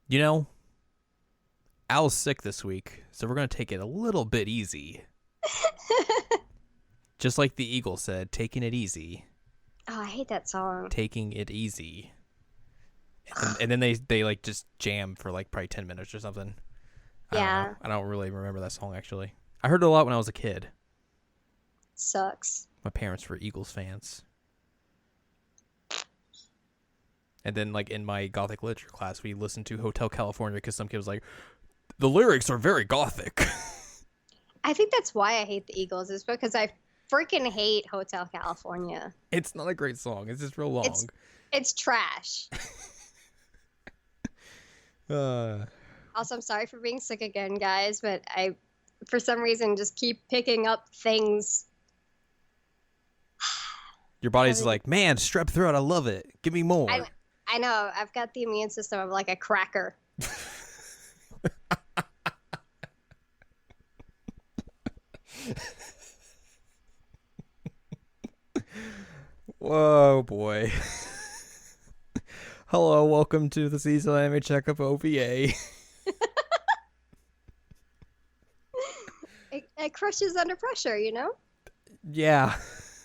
You know, Al's sick this week, so we're going to take it a little bit easy. Just like the Eagle said, taking it easy. Oh, I hate that song. Taking it easy. And then they like just jam for like probably 10 minutes or something. I don't know. I don't really remember that song actually. I heard it a lot when I was a kid. Sucks. My parents were Eagles fans. And then like in my Gothic literature class, we listened to Hotel California because some kid was like, the lyrics are very Gothic. I think that's why I hate the Eagles, is because I freaking hate Hotel California. It's not a great song. It's just real long. It's trash. Also, I'm sorry for being sick again, guys, but I, for some reason, just keep picking up things. Your body's like, man, strep throat, I love it. Give me more. I know. I've got the immune system of like a cracker. Whoa, boy. Hello, welcome to the seasonal anime checkup OVA. It crushes under pressure, you know? Yeah.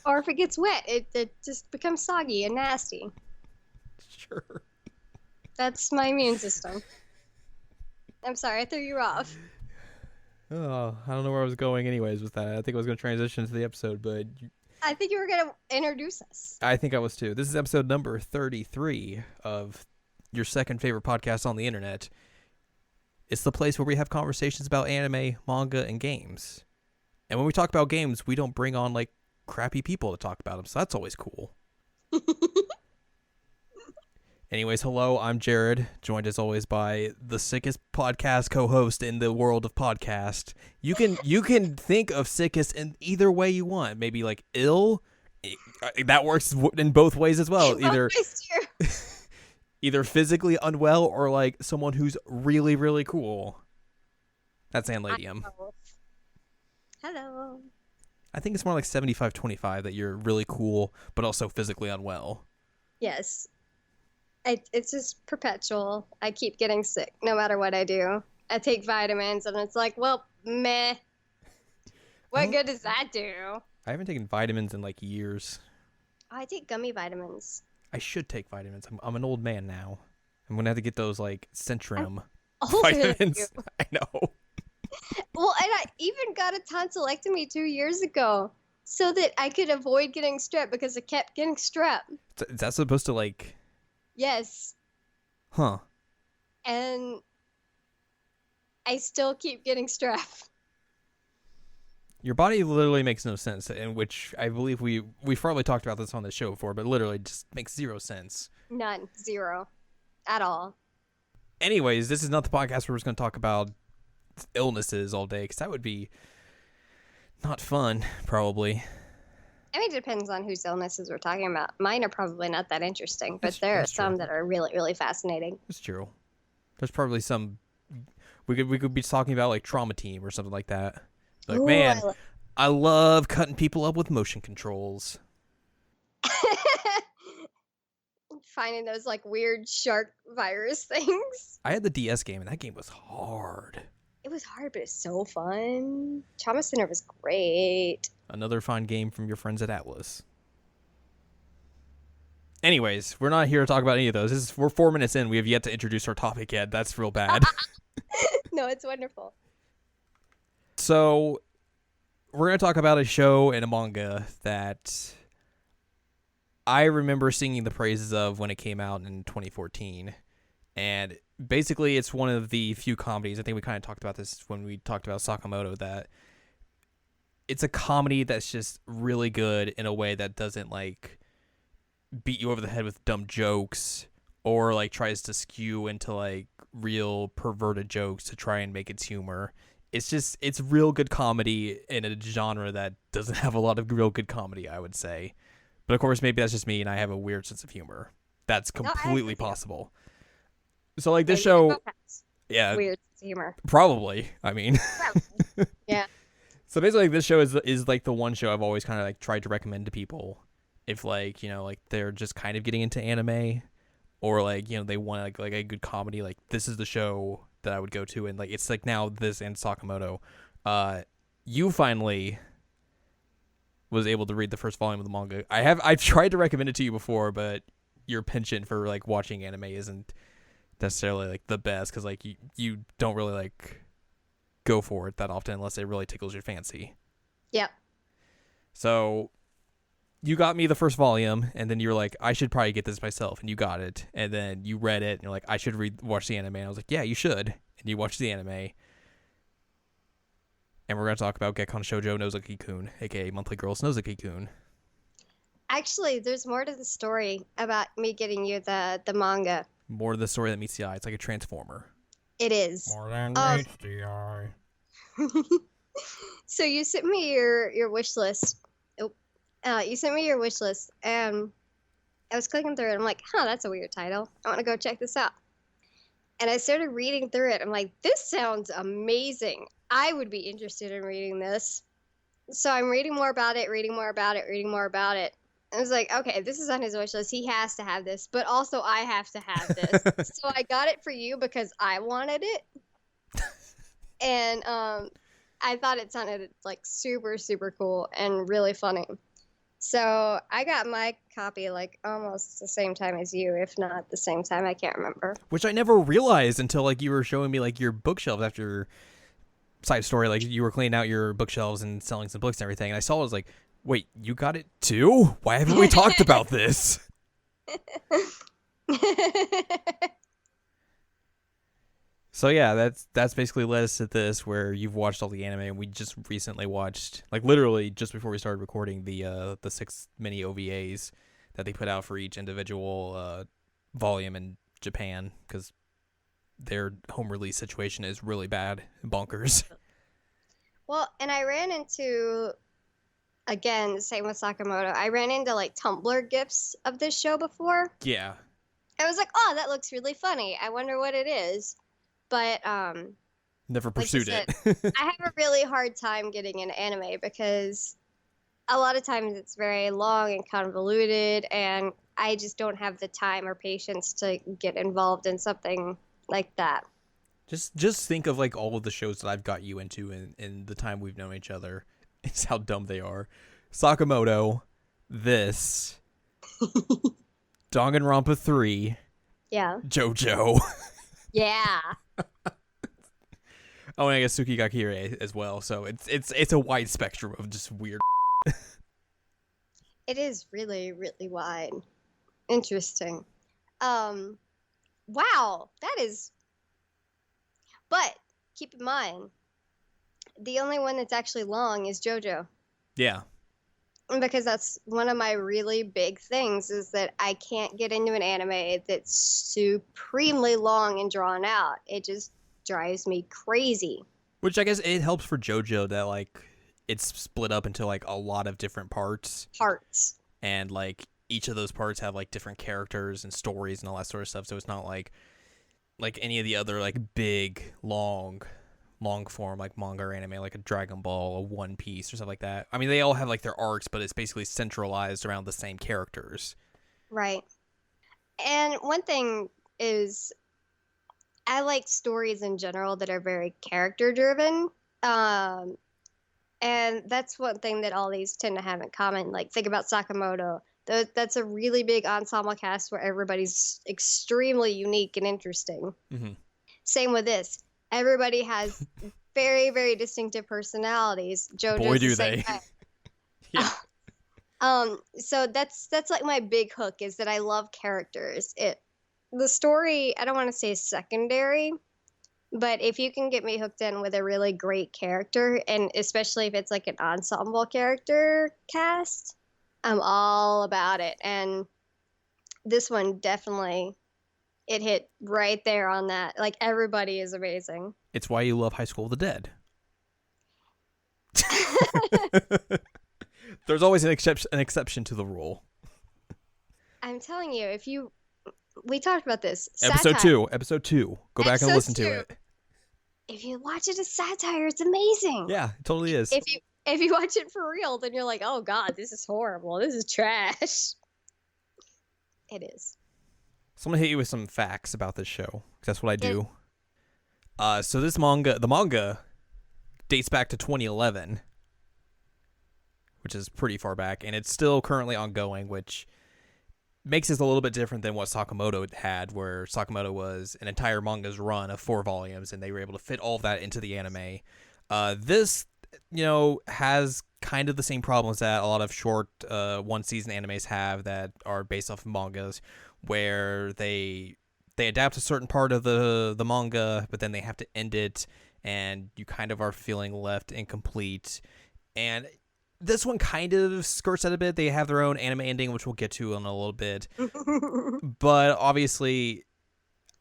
Or if it gets wet, it just becomes soggy and nasty. Sure. That's my immune system. I'm sorry, I threw you off. Oh, I don't know where I was going anyways with that. I think I was going to transition to the episode, but... I think you were going to introduce us. I think I was too. This is episode number 33 of your second favorite podcast on the internet. It's the place where we have conversations about anime, manga, and games. And when we talk about games, we don't bring on, like, crappy people to talk about them, so that's always cool. Anyways, hello, I'm Jared, joined as always by the sickest podcast co-host in the world of podcast. You can think of sickest in either way you want. Maybe like ill. That works in both ways as well. Either physically unwell or like someone who's really, really cool. That's Anne Ladyem. Hello. I think it's more like 75-25 that you're really cool, but also physically unwell. Yes. It's just perpetual. I keep getting sick no matter what I do. I take vitamins and it's like, well, meh. What good does that do? I haven't taken vitamins in like years. I take gummy vitamins. I should take vitamins. I'm an old man now. I'm going to have to get those like Centrum vitamins. I know. Well, and I even got a tonsillectomy 2 years ago so that I could avoid getting strep because I kept getting strep. Is that supposed to like... Yes. Huh. And I still keep getting strep. Your body literally makes no sense, in which I believe we've probably talked about this on the show before, but literally just makes zero sense. None. Zero. At all. Anyways, this is not the podcast where we're just going to talk about illnesses all day, because that would be not fun, probably. I mean, it depends on whose illnesses we're talking about. Mine are probably not that interesting, but there are some that are really, really fascinating. It's true. There's probably some we could be talking about like Trauma Team or something like that. Like, ooh, man, I love cutting people up with motion controls. Finding those like weird shark virus things. I had the DS game, and that game was hard. It was hard, but it's so fun. Trauma Center was great. Another fine game from your friends at Atlas. Anyways, we're not here to talk about any of those. We're 4 minutes in. We have yet to introduce our topic yet. That's real bad. No, it's wonderful. So, we're going to talk about a show and a manga that I remember singing the praises of when it came out in 2014. And basically, it's one of the few comedies, I think we kind of talked about this when we talked about Sakamoto, that it's a comedy that's just really good in a way that doesn't, like, beat you over the head with dumb jokes or, like, tries to skew into, like, real perverted jokes to try and make its humor. It's real good comedy in a genre that doesn't have a lot of real good comedy, I would say. But, of course, maybe that's just me and I have a weird sense of humor. That's completely possible. So, like, this show... Yeah. Weird sense of humor. Probably. I mean... Yeah. So basically, this show is like the one show I've always kind of like tried to recommend to people if like, you know, like they're just kind of getting into anime or like, you know, they want like a good comedy, like this is the show that I would go to. And like it's like now this and Sakamoto. You finally was able to read the first volume of the manga. I've tried to recommend it to you before, but your penchant for like watching anime isn't necessarily like the best, because like you don't really like go for it that often unless it really tickles your fancy. Yep. So you got me the first volume, and then you were like, I should probably get this myself, and you got it, and then you read it, and you're like, I should watch the anime. And I was like, yeah, you should, and you watched the anime. And we're going to talk about Gekkan Shoujo Nozaki-Kun, aka Monthly Girls Nozaki-Kun. Actually, there's more to the story about me getting you the manga. More to the story that meets the eye. It's like a transformer. It is. More than meets the eye. So you sent me your wish list. You sent me your wish list, and I was clicking through it. I'm like, that's a weird title. I want to go check this out. And I started reading through it. I'm like, this sounds amazing. I would be interested in reading this. So I'm reading more about it. I was like, okay, this is on his wish list. He has to have this, but also I have to have this. So I got it for you because I wanted it. And I thought it sounded like super, super cool and really funny. So I got my copy like almost the same time as you, if not the same time. I can't remember. Which I never realized until like you were showing me like your bookshelves after side story. Like you were cleaning out your bookshelves and selling some books and everything. And I saw it, I was like, wait, you got it too? Why haven't we talked about this? So yeah, that's basically led us to this, where you've watched all the anime, and we just recently watched, like literally just before we started recording, the 6 mini OVAs that they put out for each individual volume in Japan, because their home release situation is really bad and bonkers. Well, and I ran into, again, the same with Sakamoto, I ran into like Tumblr GIFs of this show before. Yeah. I was like, oh, that looks really funny. I wonder what it is. But never pursued like it. I have a really hard time getting into anime because a lot of times it's very long and convoluted, and I just don't have the time or patience to get involved in something like that. Just think of like all of the shows that I've got you into in the time we've known each other. It's how dumb they are. Sakamoto, this, Danganronpa 3, Yeah. JoJo. Yeah. Oh, and I guess Tsukigakure as well. So it's a wide spectrum of just weird. It is really, really wide. Interesting. Wow, that is. But keep in mind, the only one that's actually long is JoJo. Yeah. Because that's one of my really big things, is that I can't get into an anime that's supremely long and drawn out. It just drives me crazy. Which I guess it helps for JoJo that like it's split up into like a lot of different parts. And like each of those parts have like different characters and stories and all that sort of stuff. So it's not like any of the other like big long form like manga or anime, like a Dragon Ball, a One Piece or stuff like that. I mean, they all have like their arcs, but it's basically centralized around the same characters. Right. And one thing is, I like stories in general that are very character driven. And that's one thing that all these tend to have in common. Like, think about Sakamoto. That's a really big ensemble cast where everybody's extremely unique and interesting. Mm-hmm. Same with this. Everybody has very, very distinctive personalities. JoJo's Boy, do the same they. way. Yeah. So that's like my big hook, is that I love characters. The story, I don't want to say secondary, but if you can get me hooked in with a really great character, and especially if it's like an ensemble character cast, I'm all about it. And this one definitely, it hit right there on that. Like, everybody is amazing. It's why you love High School of the Dead. There's always an exception to the rule. I'm telling you, we talked about this. Episode 2. Go back and listen to it. If you watch it as satire, it's amazing. Yeah, it totally is. If you watch it for real, then you're like, oh God, this is horrible. This is trash. It is. So I'm gonna hit you with some facts about this show, 'cause that's what I It, do. So the manga dates back to 2011, which is pretty far back, and it's still currently ongoing, which makes it a little bit different than what Sakamoto had, where Sakamoto was an entire manga's run of 4 volumes, and they were able to fit all of that into the anime. This, has kind of the same problems that a lot of short one-season animes have that are based off of mangas, where they adapt a certain part of the manga, but then they have to end it, and you kind of are feeling left incomplete. And this one kind of skirts that a bit. They have their own anime ending, which we'll get to in a little bit. But obviously,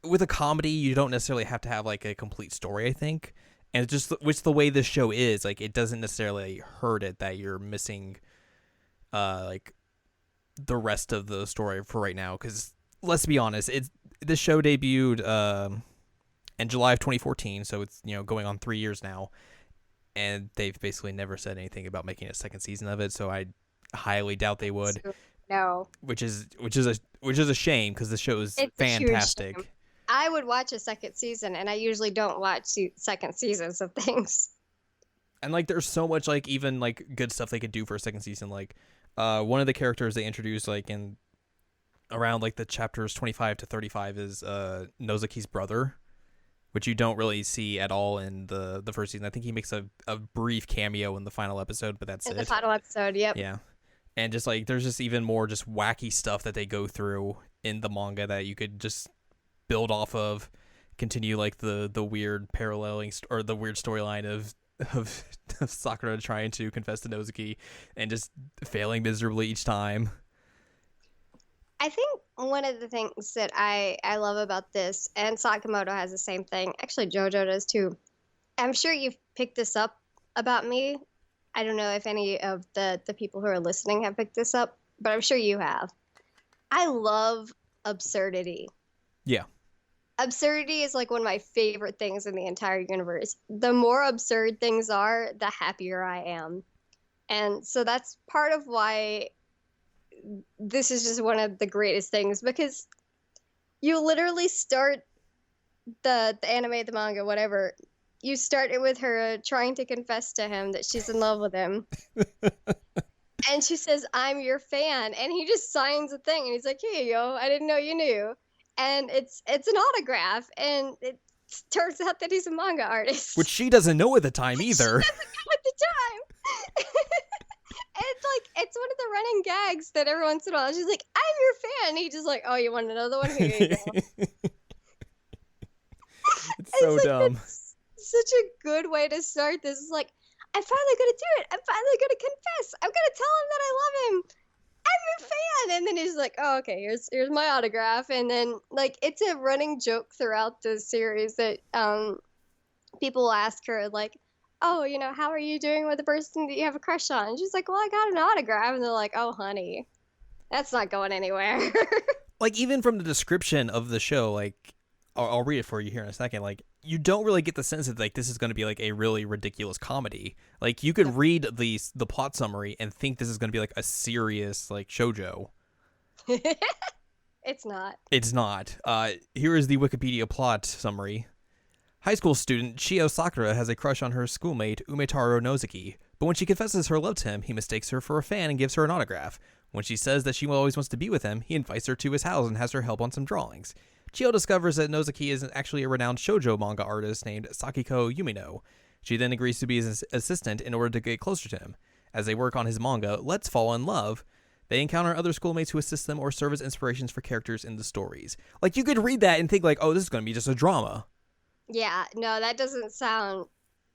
with a comedy, you don't necessarily have to have like a complete story, I think. And it's just which the way this show is, like, it doesn't necessarily hurt it that you're missing, like, the rest of the story for right now. Because let's be honest, this show debuted in July of 2014, so it's going on 3 years now. And they've basically never said anything about making a second season of it, so I highly doubt they would. No. Which is a shame, because the show is fantastic. A huge shame. I would watch a second season, and I usually don't watch second seasons of things. And like, there's so much like even like good stuff they could do for a second season. Like, one of the characters they introduced like in around like the chapters 25 to 35 is Nozaki's brother, which you don't really see at all in the first season. I think he makes a brief cameo in the final episode, but that's it. In the final episode, yep. Yeah. And just like, there's just even more just wacky stuff that they go through in the manga that you could just build off of, continue like the weird paralleling or the weird storyline of Sakura trying to confess to Nozaki and just failing miserably each time. I think one of the things that I love about this, and Sakamoto has the same thing, actually JoJo does too. I'm sure you've picked this up about me. I don't know if any of the people who are listening have picked this up, but I'm sure you have. I love absurdity. Yeah. Absurdity is like one of my favorite things in the entire universe. The more absurd things are, the happier I am. And so that's part of why this is just one of the greatest things, because you literally start the anime, the manga, whatever. You start it with her trying to confess to him that she's in love with him. And she says, "I'm your fan." And he just signs a thing. And he's like, "Hey, yo, I didn't know you knew." And it's an autograph. And it turns out that he's a manga artist. Which she doesn't know at the time either. She doesn't know at the time. It's one of the running gags that every once in a while she's like, "I'm your fan." And he's just like, "Oh, you want another one? Here you go." It's so dumb. It's such a good way to start this. It's like, I'm finally gonna do it. I'm finally gonna confess. I'm gonna tell him that I love him. I'm your fan. And then he's like, "Oh, okay, here's my autograph." And then like, it's a running joke throughout the series that people will ask her like, "Oh, how are you doing with the person that you have a crush on?" And she's like, "Well, I got an autograph." And they're like, "Oh, honey, that's not going anywhere." Like, even from the description of the show, like, I'll read it for you here in a second. Like, you don't really get the sense that like this is going to be like a really ridiculous comedy. Like, you could read the plot summary and think this is going to be like a serious like shoujo. It's not. It's not. Here is the Wikipedia plot summary. High school student Chio Sakura has a crush on her schoolmate Umetaro Nozaki, but when she confesses her love to him, he mistakes her for a fan and gives her an autograph. When she says that she always wants to be with him, he invites her to his house and has her help on some drawings. Chio discovers that Nozaki is actually a renowned shoujo manga artist named Sakiko Yumino. She then agrees to be his assistant in order to get closer to him. As they work on his manga, Let's Fall in Love, they encounter other schoolmates who assist them or serve as inspirations for characters in the stories. Like, you could read that and think like, oh, this is going to be just a drama. Yeah, no, that doesn't sound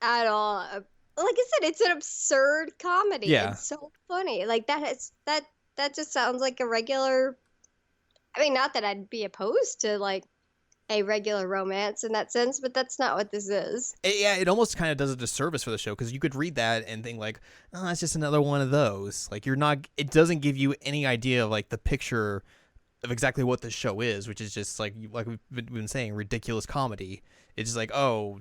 at all. Like I said, it's an absurd comedy. Yeah. It's so funny. Like that just sounds like a regular. I mean, not that I'd be opposed to like a regular romance in that sense, but that's not what this is. It almost kind of does a disservice for the show, because you could read that and think like, oh, it's just another one of those. Like, it doesn't give you any idea of like the picture of exactly what the show is, which is just like we've been saying, ridiculous comedy. It's just like, oh,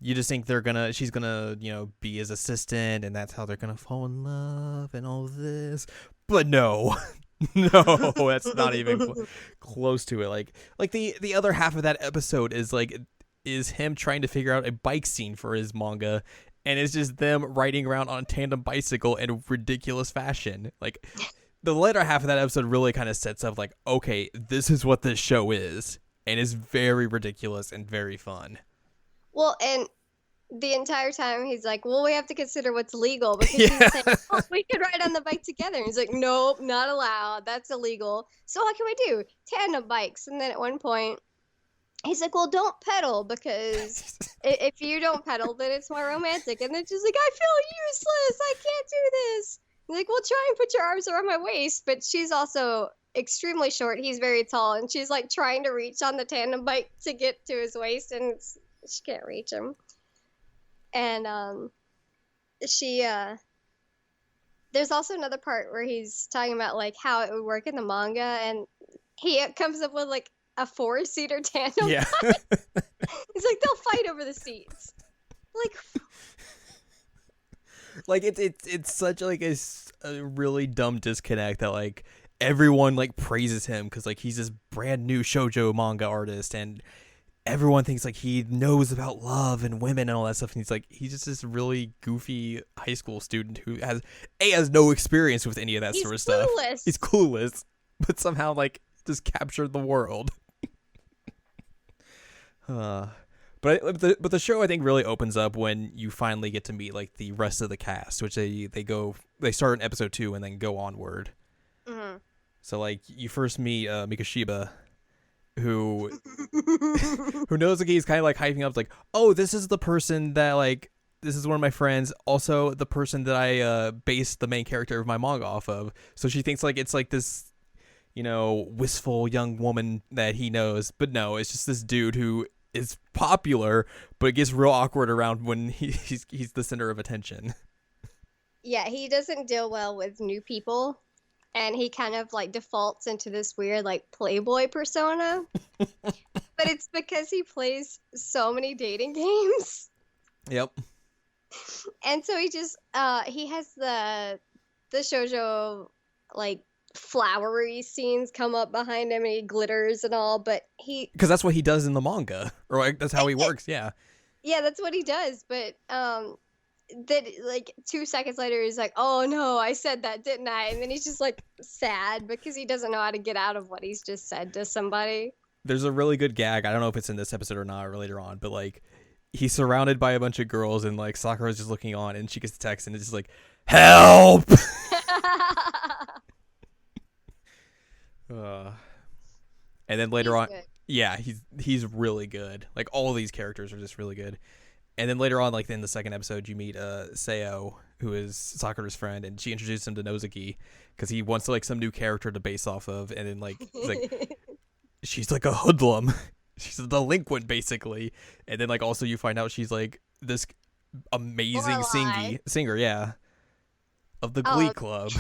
you just think she's gonna be his assistant, and that's how they're gonna fall in love and all this. But no, No, that's not even close to it. Like the other half of that episode is him trying to figure out a bike scene for his manga, and it's just them riding around on a tandem bicycle in ridiculous fashion. Like the later half of that episode really kind of sets up like, okay, this is what this show is, and it's very ridiculous and very fun. Well, and the entire time he's like, well, we have to consider what's legal because Yeah. he's saying, oh, we could ride on the bike together. And he's like, nope, not allowed. That's illegal. So what can we do? Tandem bikes. And then at one point, he's like, well, don't pedal because if you don't pedal, then it's more romantic. And then she's like, I feel useless. I can't do this. He's like, well, try and put your arms around my waist. But she's also extremely short. He's very tall. And she's like trying to reach on the tandem bike to get to his waist. And she can't reach him. And there's also another part where he's talking about like how it would work in the manga, and he comes up with like a 4-seater tandem. Yeah. He's like, they'll fight over the seats. Like it's such like a really dumb disconnect that like everyone like praises him because like he's this brand new shoujo manga artist, and everyone thinks like he knows about love and women and all that stuff, and he's just this really goofy high school student who has no experience with any of that sort of stuff. He's clueless, but somehow like just captured the world. But the show I think really opens up when you finally get to meet like the rest of the cast, which they start in episode 2 and then go onward. Mm-hmm. So like you first meet Mikashiba, who Nozaki is kind of like hyping up, like, oh, this is the person that like this is one of my friends, also the person that I based the main character of my manga off of. So she thinks like it's like this, wistful young woman that he knows, but no, it's just this dude who is popular, but it gets real awkward around when he's the center of attention. Yeah, he doesn't deal well with new people. And he kind of like defaults into this weird like playboy persona. But it's because he plays so many dating games. Yep. And so he just he has the shoujo like flowery scenes come up behind him and he glitters and all, but because that's what he does in the manga, or like that's how he works. Yeah. Yeah, that's what he does, but that like 2 seconds later he's like, oh no, I said that, didn't I? And then he's just like sad because he doesn't know how to get out of what he's just said to somebody. There's a really good gag, I don't know if it's in this episode or not, or later on, but like he's surrounded by a bunch of girls and like Sakura's just looking on and she gets a text and it's just like, help. And then later on, yeah, he's really good. Like all of these characters are just really good. And then later on, like in the second episode, you meet Seo, who is Sakura's friend, and she introduces him to Nozaki because he wants like some new character to base off of. And then like, she's like a hoodlum, she's a delinquent basically. And then like also you find out she's like this amazing singer, yeah, of the Glee Club.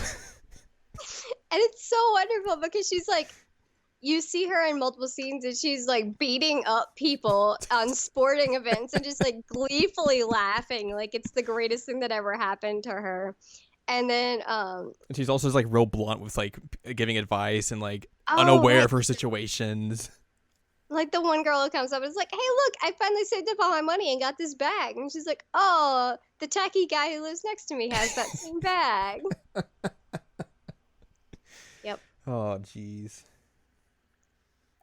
And it's so wonderful because she's like, you see her in multiple scenes and she's like beating up people on sporting events and just like gleefully laughing like it's the greatest thing that ever happened to her. And then and she's also just like real blunt with like giving advice and like unaware of her situations. Like the one girl who comes up and is like, hey, look, I finally saved up all my money and got this bag. And she's like, oh, the tacky guy who lives next to me has that same bag. Yep. Oh, jeez.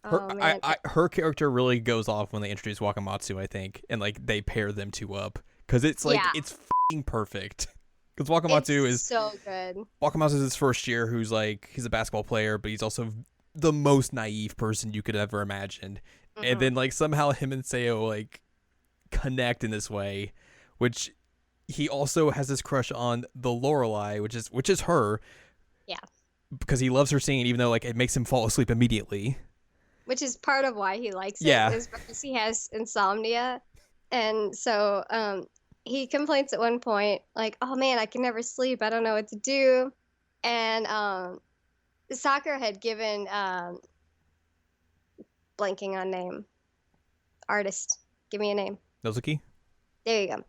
Her character really goes off when they introduce Wakamatsu, I think, and like they pair them two up because it's like it's f***ing perfect. Because Wakamatsu is so good. Wakamatsu is his first year, who's like he's a basketball player, but he's also the most naive person you could ever imagine. Mm-hmm. And then like somehow him and Seo like connect in this way, which he also has this crush on the Lorelai, which is her. Yeah. Because he loves her singing, even though like it makes him fall asleep immediately. Which is part of why he likes it. Yeah. Is because he has insomnia. And so he complains at one point, like, oh man, I can never sleep. I don't know what to do. And Sakura had given, blanking on name, artist. Give me a name. Nozaki? There you go.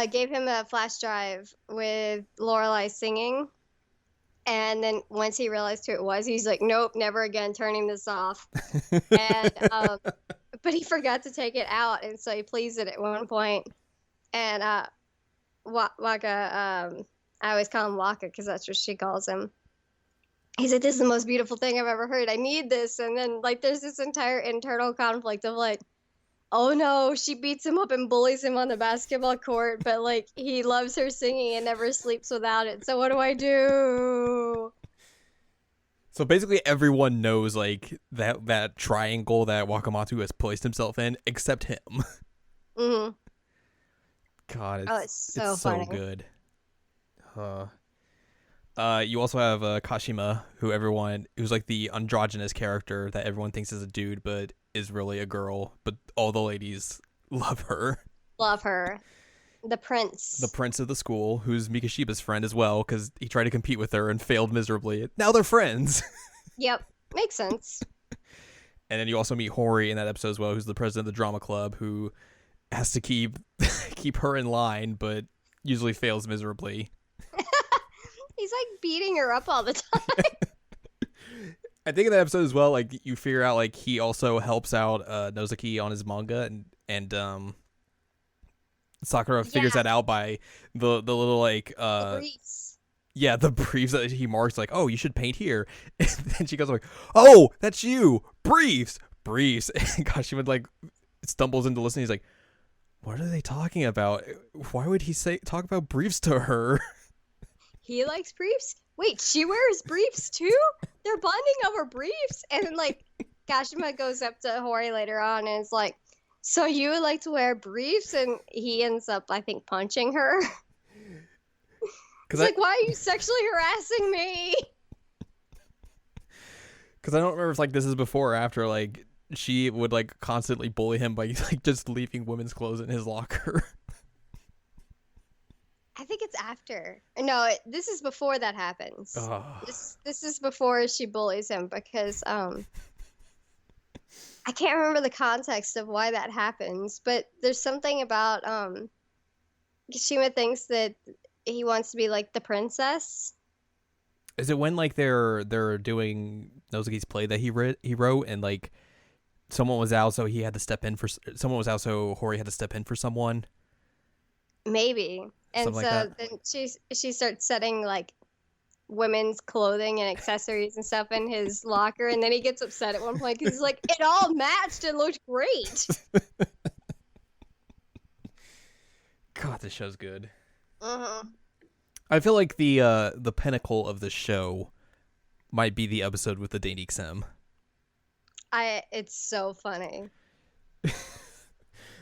Gave him a flash drive with Lorelai singing. And then once he realized who it was, he's like, nope, never again turning this off. And but he forgot to take it out, and so he pleased it at one point. And Waka, I always call him Waka because that's what she calls him. He's like, this is the most beautiful thing I've ever heard. I need this. And then like there's this entire internal conflict of like, oh no, she beats him up and bullies him on the basketball court, but like he loves her singing and never sleeps without it. So what do I do? So basically everyone knows like that triangle that Wakamatsu has placed himself in, except him. Mm-hmm. God, it's so so funny. good. You also have Kashima, who's like the androgynous character that everyone thinks is a dude, but is really a girl. But all the ladies love her. Love her. The prince of the school, who's Mikashiba's friend as well, because he tried to compete with her and failed miserably. Now they're friends. Yep, makes sense. And then you also meet Hori in that episode as well, who's the president of the drama club, who has to keep her in line, but usually fails miserably. He's like beating her up all the time. I think in that episode as well, like you figure out like he also helps out Nozaki on his manga, and Sakura figures that out by the little like The briefs. Yeah, the briefs that he marks like, oh, you should paint here. And then she goes like, oh, that's you. Briefs. And Kashima like stumbles into listening. He's like, what are they talking about? Why would he talk about briefs to her? He likes briefs? Wait, she wears briefs too? They're bonding over briefs? And then like Kashima goes up to Hori later on and is like, so you would like to wear briefs? And he ends up, I think, punching her. He's like, why are you sexually harassing me? Because I don't remember if like this is before or after like she would like constantly bully him by like just leaving women's clothes in his locker. I think it's after. No, this is before that happens. Oh. This is before she bullies him because I can't remember the context of why that happens, but there's something about Kashima thinks that he wants to be like the princess. Is it when like they're doing Nozaki's play that he wrote and like someone was out so he had to step in for someone was out so Hori had to step in for someone? Maybe. And something so like then she starts setting like women's clothing and accessories and stuff in his locker, and then he gets upset at one point because he's like, it all matched and looked great. God, this show's good. Uh-huh. I feel like the pinnacle of the show might be the episode with the dating sim. It's so funny.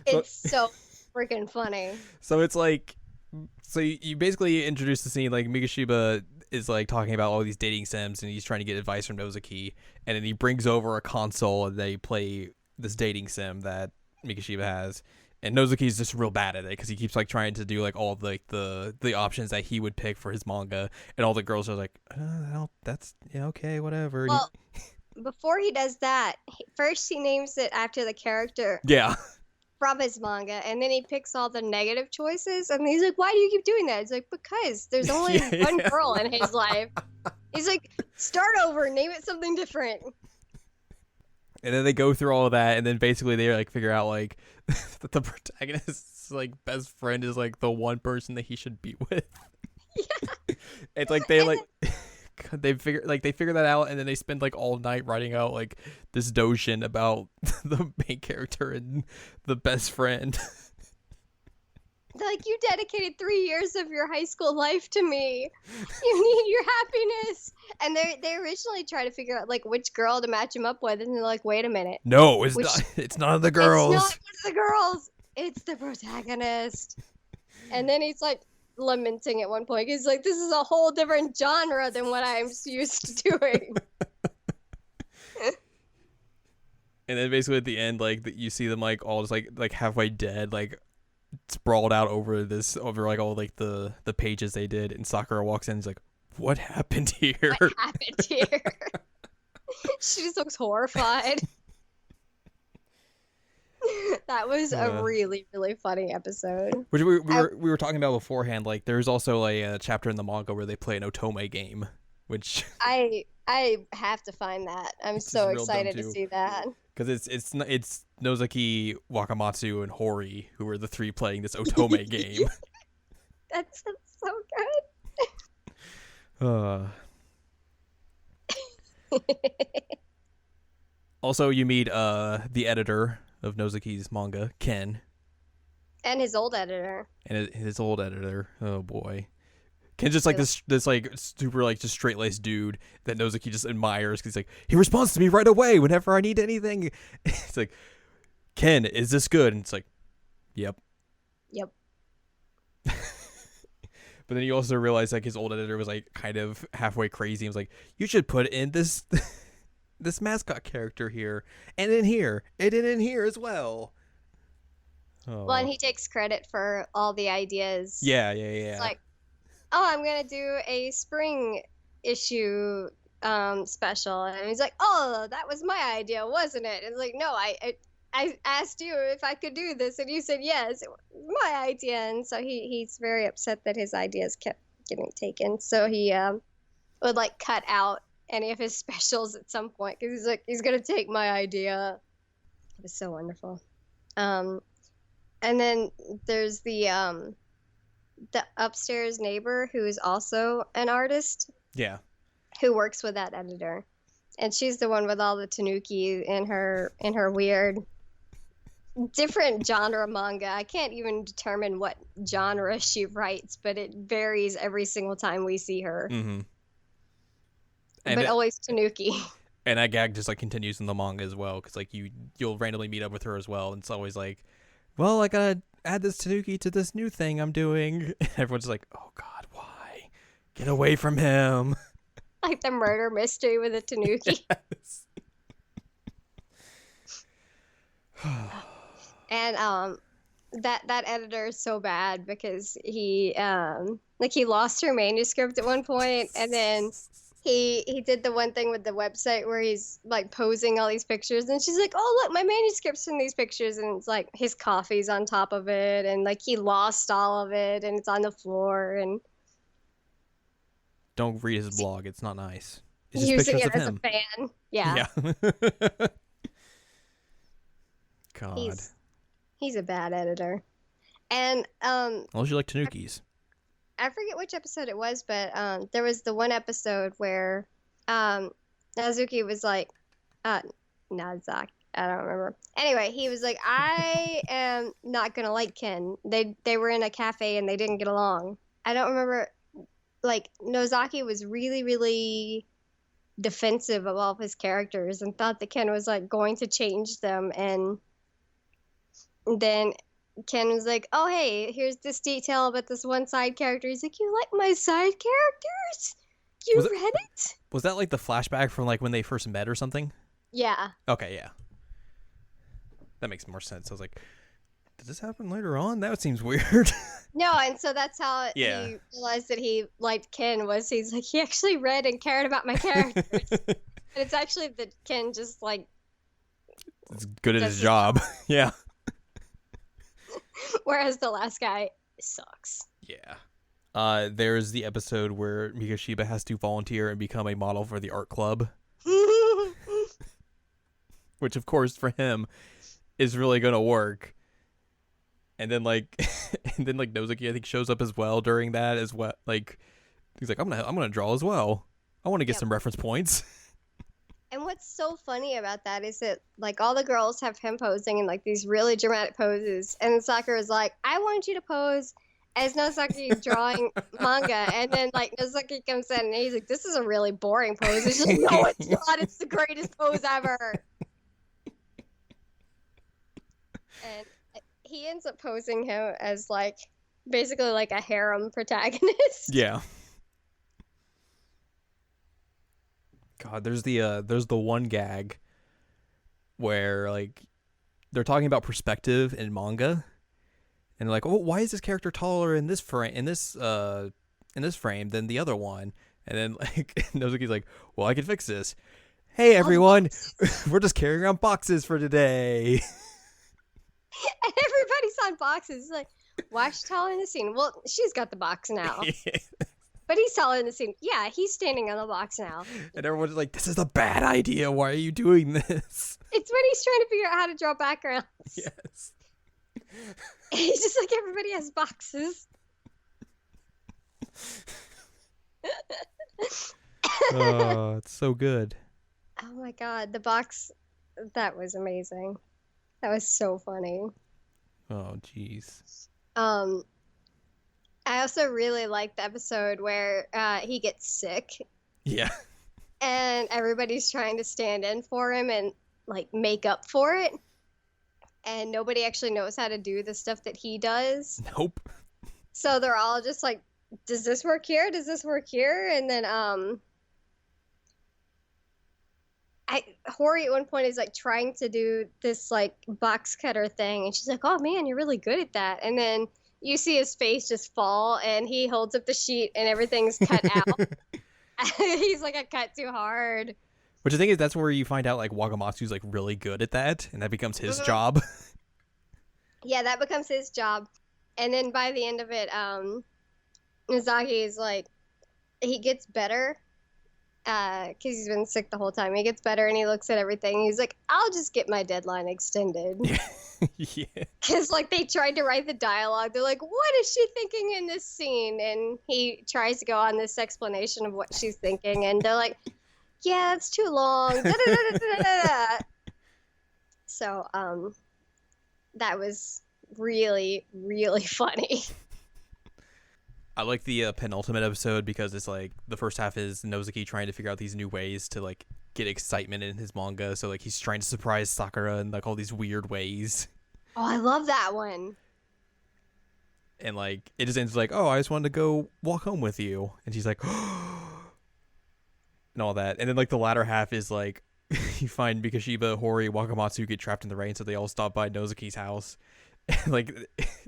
It's so freaking funny. So it's like, you basically introduce the scene like Mikashiba is like talking about all these dating sims and he's trying to get advice from Nozaki, and then he brings over a console and they play this dating sim that Mikashiba has. And Nozaki's just real bad at it because he keeps like trying to do like all like the options that he would pick for his manga, and all the girls are like, that's yeah, okay, whatever. Well, before he does that, first he names it after the character from his manga, and then he picks all the negative choices, and he's like, why do you keep doing that? It's like, because there's only one girl in his life. He's like, start over, name it something different. And then they go through all of that, and then basically they like figure out like that the protagonist's like best friend is like the one person that he should be with. Yeah. It's like they figure that out, and then they spend like all night writing out like this dojin about the main character and the best friend. They're like, you dedicated 3 years of your high school life to me. You need your happiness. And they originally try to figure out like which girl to match him up with, and they're like, wait a minute. No, it's none of the girls. It's not one of the girls. It's the protagonist. And then he's like lamenting at one point. He's like, this is a whole different genre than what I'm used to doing. And then basically at the end, like you see them like all just like halfway dead, like sprawled out over like all like the pages they did, and Sakura walks in and is like, what happened here? What happened here? She just looks horrified. That was a really, really funny episode. Which we were talking about beforehand. Like, there's also a chapter in the manga where they play an otome game which I have to find that. I'm which is so real dumb excited to too. see that. Because it's Nozaki, Wakamatsu, and Hori who are the three playing this Otome game. That's so Uh, good. also, you meet the editor of Nozaki's manga, Ken, And his old editor. and his old editor. Oh boy, Ken's just like this like super like just straight laced dude that Nozaki just admires because he's like he responds to me right away whenever I need anything. It's like, Ken, is this good? And it's like, yep. Yep. But then you also realize like his old editor was like kind of halfway crazy. He was like, you should put in this this mascot character here and in here and in here as well. Oh. Well, and he takes credit for all the ideas. Yeah. It's like, oh, I'm gonna do a spring issue special, and he's like, oh, that was my idea, wasn't it? And it's like, no, I asked you if I could do this, and you said yes. It was my idea, and so he's very upset that his ideas kept getting taken. So he would like cut out any of his specials at some point because he's like, he's gonna take my idea. It was so wonderful. And then there's the upstairs neighbor who is also an artist. Yeah. Who works with that editor, and she's the one with all the tanuki in her weird different genre manga. I can't even determine what genre she writes, but it varies every single time we see her. Mm-hmm. But always tanuki. And that gag just like continues in the manga as well, because like you'll randomly meet up with her as well, and it's always like, well, I gotta add this tanuki to this new thing I'm doing. And everyone's like, oh god, why? Get away from him. Like the murder mystery with a tanuki. Yes. And that editor is so bad because he he lost her manuscript at one point, and then he did the one thing with the website where he's like posing all these pictures, and she's like, oh look, my manuscript's in these pictures, and it's like his coffee's on top of it, and like he lost all of it and it's on the floor. And don't read his blog, it's not nice. It's just using pictures it of as him. a fan. Yeah. God. He's a bad editor. And Unless you like tanukis. I forget which episode it was, but there was the one episode where Nazuki was like, Nazaki, I don't remember. Anyway, he was like, I am not gonna like Ken. They were in a cafe and they didn't get along. I don't remember. Like, Nozaki was really, really defensive of all of his characters and thought that Ken was like going to change them, and then Ken was like, oh, hey, here's this detail about this one side character. He's like, you like my side characters? You read it? Was that like the flashback from like when they first met or something? Yeah. Okay, yeah. That makes more sense. I was like, did this happen later on? That seems weird. No, and so that's how he realized that he liked Ken, was he's like, he actually read and cared about my characters. And it's actually that Ken just like... It's good at his job. Yeah. Whereas the last guy sucks. Yeah. There's the episode where Mikashiba has to volunteer and become a model for the art club. Which, of course, for him, is really going to work. And then, like, Nozaki, I think, shows up as well during that as well. Like, he's like, I'm gonna draw as well. I want to get some reference points. And what's so funny about that is that, like, all the girls have him posing in, like, these really dramatic poses. And Sakura is like, I want you to pose as Nozaki drawing manga. And then, like, Nozaki comes in and he's like, this is a really boring pose. It's just, no, it's not. It's the greatest pose ever. And he ends up posing him as, like, basically, like, a harem protagonist. Yeah. God, there's the one gag where like they're talking about perspective in manga, and they're like, "Oh, why is this character taller in this frame than the other one?" And then like Nozuki's like, "Well, I can fix this. Hey everyone, we're just carrying around boxes for today." And everybody's on boxes. It's like, why is she taller in the scene? Well, she's got the box now. But But he's taller in the scene. Yeah, he's standing on the box now. And everyone's like, this is a bad idea. Why are you doing this? It's when he's trying to figure out how to draw backgrounds. Yes. He's just like, everybody has boxes. Oh, it's so good. Oh my god, the box, that was amazing. That was so funny. Oh, jeez. I also really liked the episode where he gets sick Yeah. and everybody's trying to stand in for him and like make up for it. And nobody actually knows how to do the stuff that he does. Nope. So they're all just like, does this work here? Does this work here? And then Hori at one point is like trying to do this like box cutter thing, and she's like, "Oh man, you're really good at that." And then you see his face just fall, and he holds up the sheet, and everything's cut out. He's like, "I cut too hard." Which the thing is, that's where you find out like Wakamatsu's like really good at that, and that becomes his job. Yeah, that becomes his job. And then by the end of it, Nozaki is like, he gets better. Because he's been sick the whole time. He gets better and he looks at everything. He's like, I'll just get my deadline extended. Yeah. Because, like, they tried to write the dialogue. They're like, what is she thinking in this scene? And he tries to go on this explanation of what she's thinking. And they're like, yeah, it's too long. So, that was really, really funny. I like the penultimate episode because it's like the first half is Nozaki trying to figure out these new ways to like get excitement in his manga. So like he's trying to surprise Sakura in like all these weird ways. Oh, I love that one. And like it just ends like, oh, I just wanted to go walk home with you, and she's like, and all that. And then like the latter half is like you find Mikashiba, Hori, Wakamatsu get trapped in the rain, so they all stop by Nozaki's house. And like,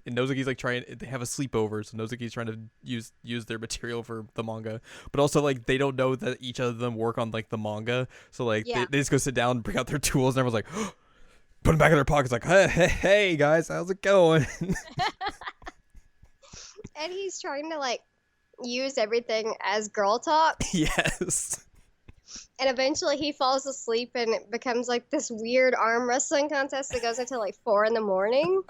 and Nozaki's like they have a sleepover, so Nozaki's trying to use their material for the manga, but also like they don't know that each of them work on like the manga, so like they just go sit down and bring out their tools, and everyone's like, put them back in their pockets, like, hey guys, how's it going? And he's trying to like use everything as girl talk. Yes. And eventually he falls asleep and it becomes like this weird arm wrestling contest that goes until like 4 a.m.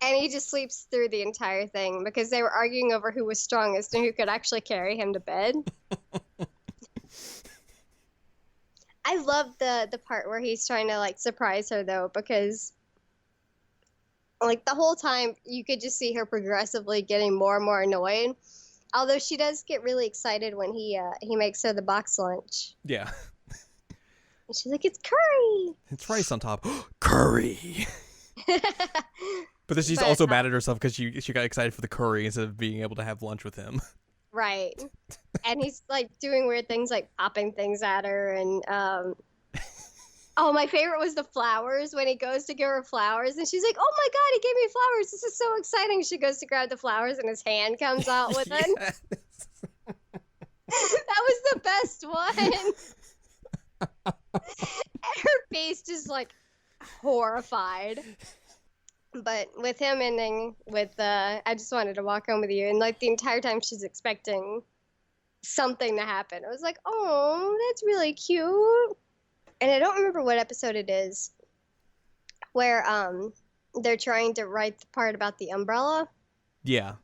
And he just sleeps through the entire thing because they were arguing over who was strongest and who could actually carry him to bed. I love the part where he's trying to like surprise her though, because like the whole time you could just see her progressively getting more and more annoyed. Although she does get really excited when he makes her the box lunch. Yeah. And she's like, it's curry. It's rice on top. Curry. But then she's also mad at herself because she got excited for the curry instead of being able to have lunch with him. Right. And he's like doing weird things like popping things at her. And oh, my favorite was the flowers when he goes to give her flowers. And she's like, oh my God, he gave me flowers. This is so exciting. She goes to grab the flowers and his hand comes out with them. Yes. That was the best one. And her face just like horrified. But with him ending with I just wanted to walk home with you, and like the entire time she's expecting something to happen. I was like, oh, that's really cute. And I don't remember what episode it is where they're trying to write the part about the umbrella. Yeah.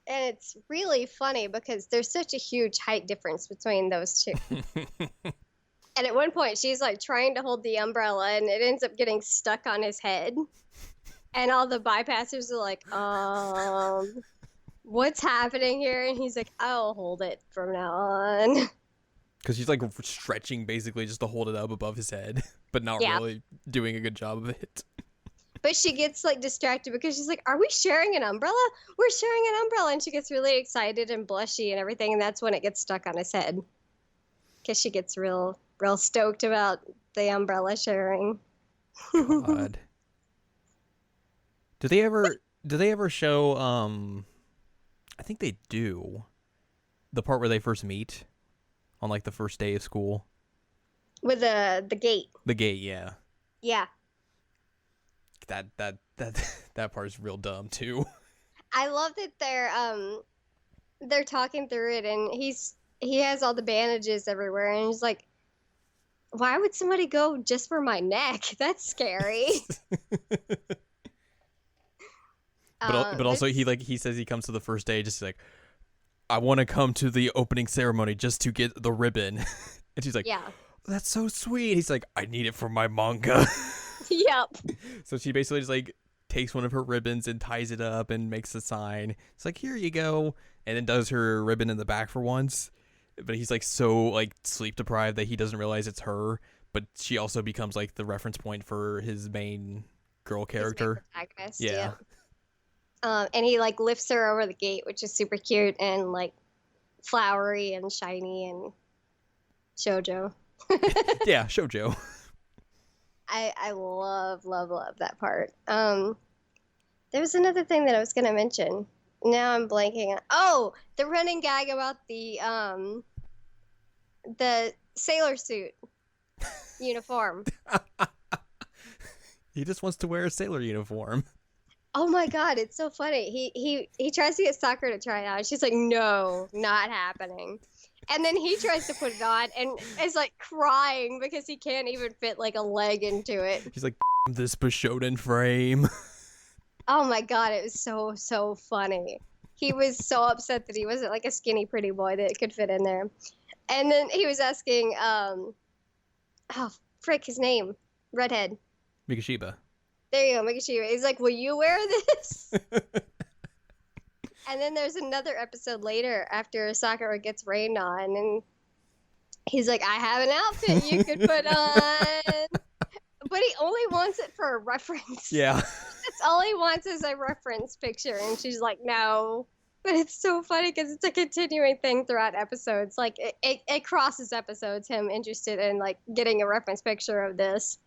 And it's really funny because there's such a huge height difference between those two. And at one point, she's like trying to hold the umbrella, and it ends up getting stuck on his head. And all the bypassers are like, what's happening here? And he's like, I'll hold it from now on. Because she's like stretching basically just to hold it up above his head, but not really doing a good job of it. But she gets like distracted because she's like, are we sharing an umbrella? We're sharing an umbrella. And she gets really excited and blushy and everything. And that's when it gets stuck on his head. Because she gets real stoked about the umbrella sharing. God. Do they ever show I think they do, the part where they first meet on like the first day of school with the gate. The gate, yeah. Yeah. That part is real dumb too. I love that they're talking through it, and he has all the bandages everywhere, and he's like, why would somebody go just for my neck? That's scary. But also he says he comes to the first day just like, I want to come to the opening ceremony just to get the ribbon. And she's like, yeah. that's so sweet. He's like, I need it for my manga. Yep. So she basically just like takes one of her ribbons and ties it up and makes a sign. It's like, here you go. And then does her ribbon in the back for once. But he's like so like sleep deprived that he doesn't realize it's her. But she also becomes like the reference point for his main girl character. Yeah. And he like lifts her over the gate, which is super cute and like flowery and shiny and shoujo. Yeah, shoujo. I love that part. There was another thing that I was gonna mention. Now I'm blanking. Oh, the running gag about the sailor suit uniform. He just wants to wear a sailor uniform. Oh my god, it's so funny. He tries to get Sakura to try it out. She's like, no, not happening. And then he tries to put it on and is like crying because he can't even fit like a leg into it. He's like, this Bishonen frame. Oh my god, it was so funny. He was so upset that he wasn't like a skinny pretty boy that could fit in there. And then he was asking, oh frick, his name, redhead. Mikashiba. There you go, Mikashiba. He's like, will you wear this? And then there's another episode later after Sakura gets rained on, and he's like, I have an outfit you could put on. But he only wants it for a reference. Yeah. That's all he wants is a reference picture. And she's like, no. But it's so funny because it's a continuing thing throughout episodes. Like, it crosses episodes, him interested in, like, getting a reference picture of this.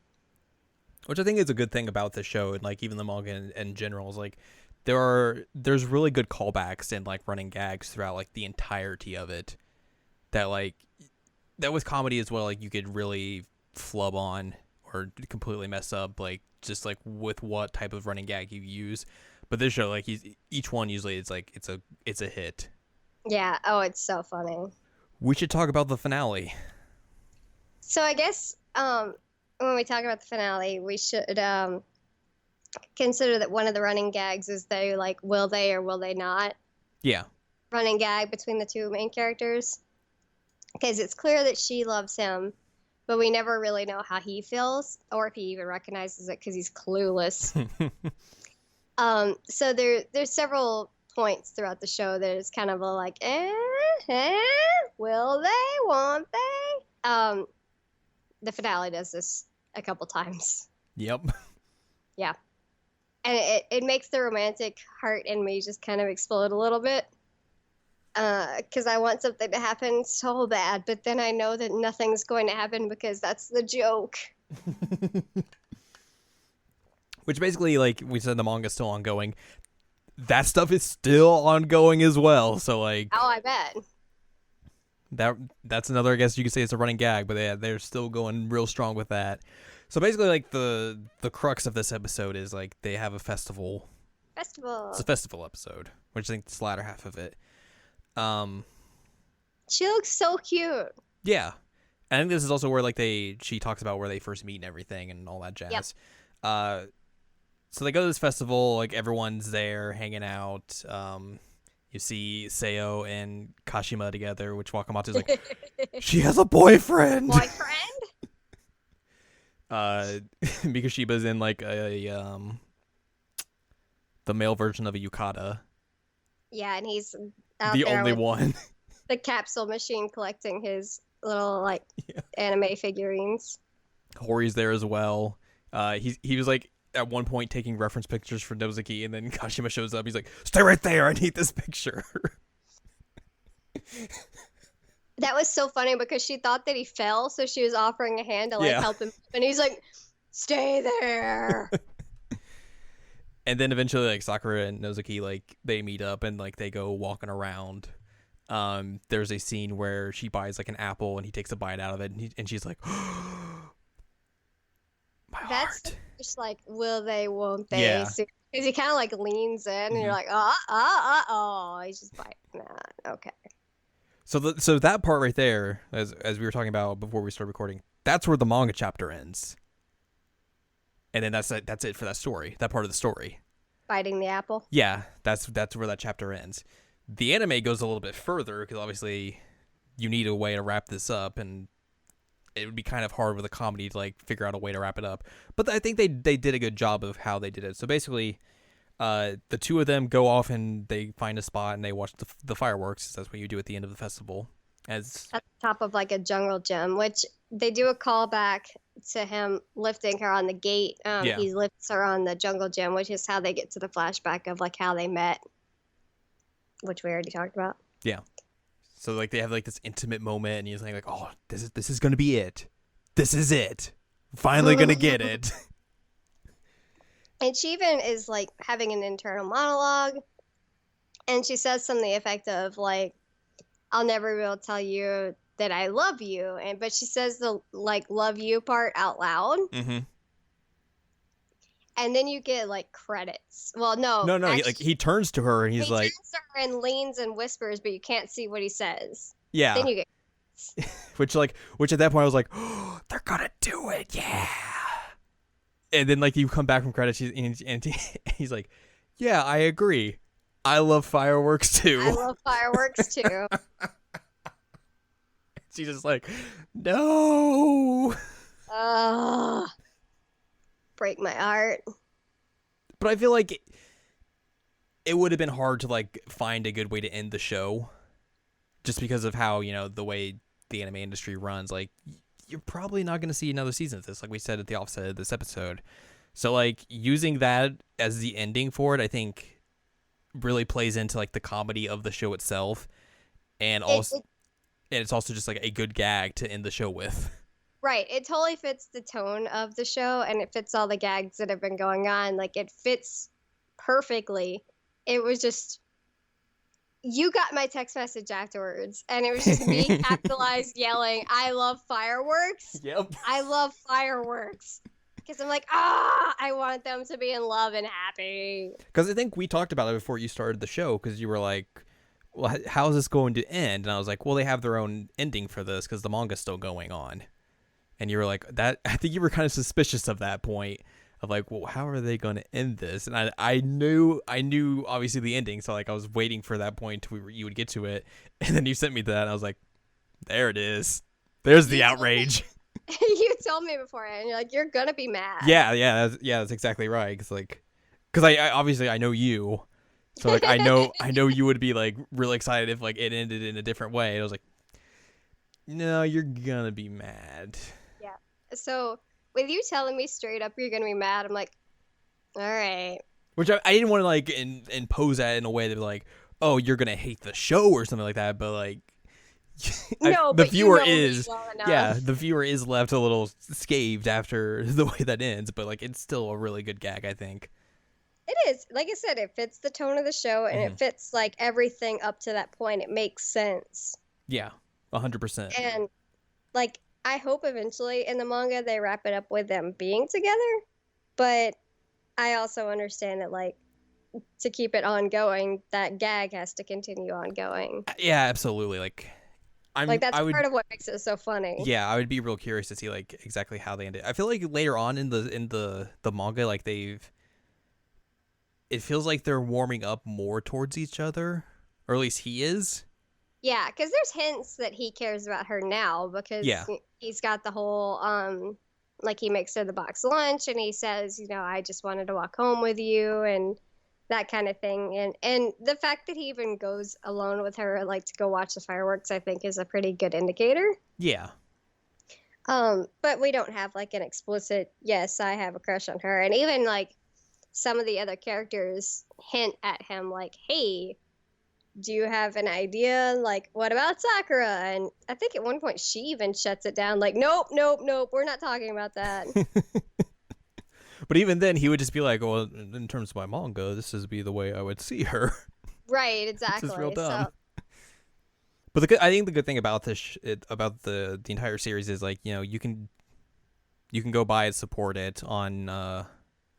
Which I think is a good thing about this show, and, like, even the manga in general, is, like, there's really good callbacks and, like, running gags throughout, like, the entirety of it. That, like, that with comedy as well, like, you could really flub on or completely mess up, like, just, like, with what type of running gag you use. But this show, like, each one usually it's, like, it's a hit. Yeah, oh, it's so funny. We should talk about the finale. So I guess, when we talk about the finale, we should consider that one of the running gags is they like, will they or will they not? Yeah. Running gag between the two main characters. Because it's clear that she loves him, but we never really know how he feels or if he even recognizes it because he's clueless. So there's several points throughout the show that it's kind of a like, will they, won't they? The finale does this a couple times. Yep. Yeah. And it makes the romantic heart in me just kind of explode a little bit. Because I want something to happen so bad, but then I know that nothing's going to happen because that's the joke. Which basically, like we said, the manga's still ongoing. That stuff is still ongoing as well. So, like... Oh, I bet. That's another, I guess you could say it's a running gag, but yeah, they're still going real strong with that. So basically, like, the crux of this episode is, like, they have a festival. Festival. It's a festival episode, which I think is the latter half of it. She looks so cute. Yeah. I think this is also where, like, she talks about where they first meet and everything and all that jazz. Yep. So they go to this festival, like, everyone's there hanging out. You see Seo and Kashima together, which Wakamatsu's like, she has a boyfriend! Boyfriend? Mikashiba's in, like, the male version of a yukata. Yeah, and he's out the there only with one. the capsule machine collecting his little, like, anime figurines. Hori's there as well. He was, like, at one point taking reference pictures for Nozaki, and then Kashima shows up. He's like, stay right there. I need this picture. That was so funny because she thought that he fell, so she was offering a hand to, like, help him. And he's like, stay there. And then eventually, like, Sakura and Nozaki, like, they meet up and, like, they go walking around. There's a scene where she buys, like, an apple and he takes a bite out of it, and she's like, my That's heart. just like, will they, won't they? Yeah. Because he kind of like leans in, and you're Mhm. like, he's just biting that. Okay. So that part right there, as we were talking about before we started recording, that's where the manga chapter ends, and then that's it for that story, that part of the story. Biting the apple. Yeah, that's where that chapter ends. The anime goes a little bit further because obviously you need a way to wrap this up, and it would be kind of hard with a comedy to like figure out a way to wrap it up. But I think they did a good job of how they did it. So basically, the two of them go off and they find a spot and they watch the fireworks. That's what you do at the end of the festival. As At the top of like a jungle gym, which they do a callback to him lifting her on the gate. Yeah. He lifts her on the jungle gym, which is how they get to the flashback of like how they met, which we already talked about. Yeah. So like they have like this intimate moment, and he's like, oh, this is gonna be it. This is it. Finally gonna get it. And she even is like having an internal monologue, and she says something to the effect of like, "I'll never be able to tell you that I love you," but she says the like "love you" part out loud. Mm-hmm. And then you get like credits. Well, no, No, actually, he turns to her and he's like, turns to her and leans and whispers, but you can't see what he says. yeah. Then you get which at that point I was like, oh, they're gonna do it, yeah. And then like you come back from credits, and he's like, yeah, I agree. I love fireworks too. I love fireworks too. She's just like, no. Break my heart. But I feel like it would have been hard to like find a good way to end the show, just because of how the way the anime industry runs. Like, you're probably not going to see another season of this, like we said at the offset of this episode. So like using that as the ending for it, I think really plays into like the comedy of the show itself, and also and it's also just like a good gag to end the show with. Right. It totally fits the tone of the show, and it fits all the gags that have been going on. Like, it fits perfectly. It was just, you got my text message afterwards, and it was just me capitalized yelling, "I love fireworks." Yep. I love fireworks. Because I'm like, I want them to be in love and happy. Because I think we talked about it before you started the show, because you were like, well, how's this going to end? And I was like, well, they have their own ending for this because the manga's still going on. And you were like, that. I think you were kind of suspicious of that point of like, well, how are they going to end this? And I knew obviously the ending, so like I was waiting for that point till you would get to it, and then you sent me that, and I was like, there it is. There's the outrage. You told me beforehand. You're like, you're gonna be mad. Yeah, that's exactly right. Because I obviously I know you, so like I know you would be like really excited if like it ended in a different way. And I was like, no, you're gonna be mad. So with you telling me straight up you're gonna be mad, I'm like, all right. Which I didn't want to like impose that in a way that like, oh, you're gonna hate the show or something like that. But like, no, the but viewer you know is well enough. yeah, the viewer is left a little scathed after the way that ends. But like, it's still a really good gag, I think. It is. Like I said, it fits the tone of the show, and it fits like everything up to that point. It makes sense. Yeah, 100%. And like, I hope eventually in the manga they wrap it up with them being together. But I also understand that like, to keep it ongoing, that gag has to continue ongoing. Yeah, absolutely. Like, that's part of what makes it so funny. Yeah, I would be real curious to see like exactly how they end it. I feel like later on in the manga, like it feels like they're warming up more towards each other, or at least he is. Yeah, because there's hints that he cares about her now, because he's got the whole like he makes her the box lunch, and he says, I just wanted to walk home with you, and that kind of thing. And the fact that he even goes alone with her, like to go watch the fireworks, I think is a pretty good indicator. Yeah. But we don't have like an explicit, yes, I have a crush on her. And even like some of the other characters hint at him like, hey, do you have an idea? Like, what about Sakura? And I think at one point she even shuts it down like, nope, we're not talking about that. But even then, he would just be like, well, in terms of my manga, this is be the way I would see her. Right, exactly. This is real dumb. But I think the good thing about this, about the entire series is like, you can You can go buy it, support it on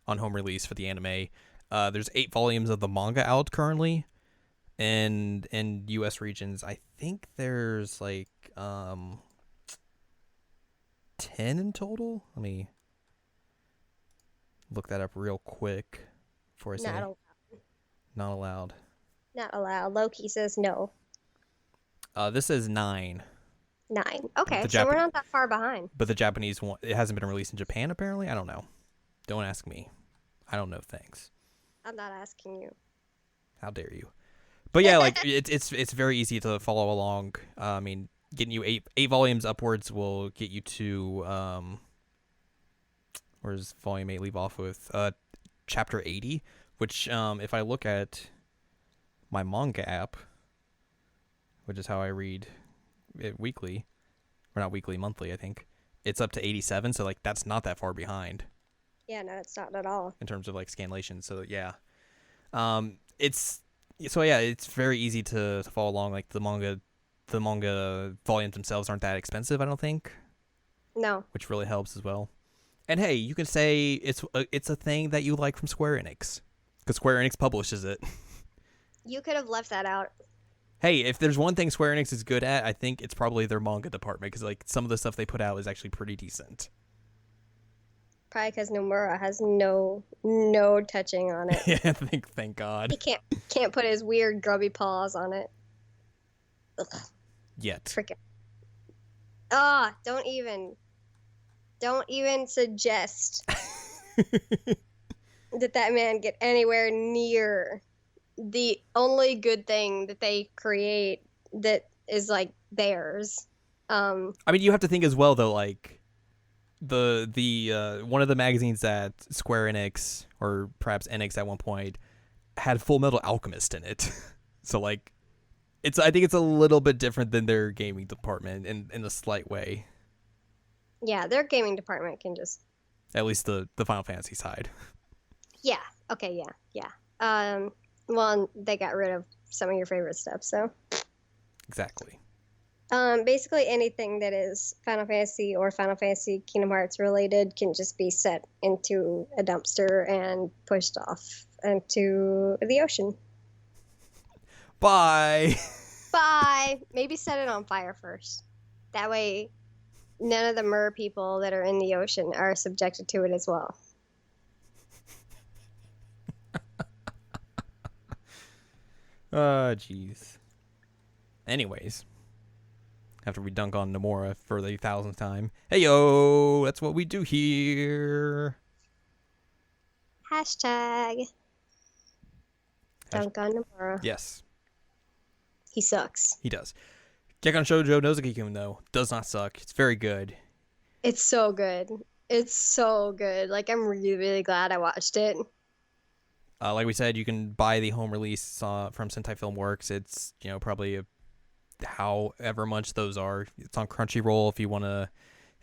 home release for the anime. There's 8 volumes of the manga out currently, and in U.S. regions, I think there's like 10 in total. Let me look that up real quick before I say not allowed. Not allowed. Loki says no. This is 9. 9. Okay, so we're not that far behind. But the Japanese one, it hasn't been released in Japan apparently. I don't know. Don't ask me. I don't know things. I'm not asking you. How dare you? But yeah, like it's very easy to follow along. I mean, getting you 8 volumes upwards will get you to where does volume 8 leave off with? Chapter 80, which if I look at my manga app, which is how I read it weekly, or not weekly, monthly, I think, it's up to 87. So like that's not that far behind. Yeah, no, it's not at all. In terms of like scanlation. So yeah, it's very easy to follow along. Like the manga volumes themselves aren't that expensive, I don't think. No. Which really helps as well. And hey, you can say it's a thing that you like from Square Enix, because Square Enix publishes it. You could have left that out. Hey, if there's one thing Square Enix is good at, I think it's probably their manga department, because like some of the stuff they put out is actually pretty decent. Probably because Nomura has no touching on it. Yeah, thank God. He can't put his weird grubby paws on it. Ugh. Yet. Freaking. Don't even suggest that man get anywhere near the only good thing that they create that is like theirs. I mean, you have to think as well though, like the one of the magazines that Square Enix, or perhaps Enix at one point, had Full Metal Alchemist in it. So like I think it's a little bit different than their gaming department in a slight way. Yeah, their gaming department can just... At least the Final Fantasy side. Yeah. Okay, yeah. Well, they got rid of some of your favorite stuff, so... Exactly. Basically anything that is Final Fantasy or Final Fantasy Kingdom Hearts related can just be set into a dumpster and pushed off into the ocean. Bye! Bye! Maybe set it on fire first. That way... none of the mer people that are in the ocean are subjected to it as well. Jeez. Anyways, after we dunk on Nomura for the 1000th time, hey yo, that's what we do here. Hashtag dunk on Nomura. Yes. He sucks. He does. Gekkan Shoujo Nozaki-Kun, though, does not suck. It's very good. It's so good. It's so good. Like, I'm really, really glad I watched it. Like we said, you can buy the home release from Sentai Filmworks. It's, probably however much those are. It's on Crunchyroll if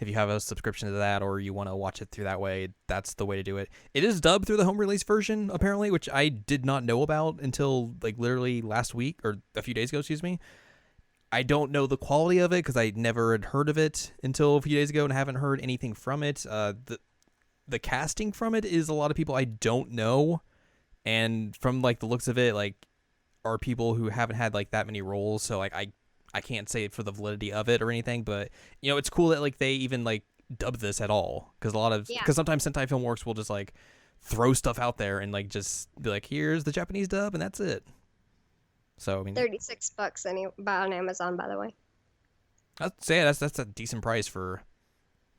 you have a subscription to that, or you want to watch it through that way. That's the way to do it. It is dubbed through the home release version, apparently, which I did not know about until, like, literally last week, or a few days ago, excuse me. I don't know the quality of it because I never had heard of it until a few days ago and haven't heard anything from it. The casting from it is a lot of people I don't know, and from like the looks of it, like are people who haven't had like that many roles. So like I can't say for the validity of it or anything, but it's cool that like they even like dub this at all, because because sometimes Sentai Filmworks will just like throw stuff out there and like just be like, here's the Japanese dub and that's it. So I mean, $36 on Amazon, by the way. I'd say that's a decent price for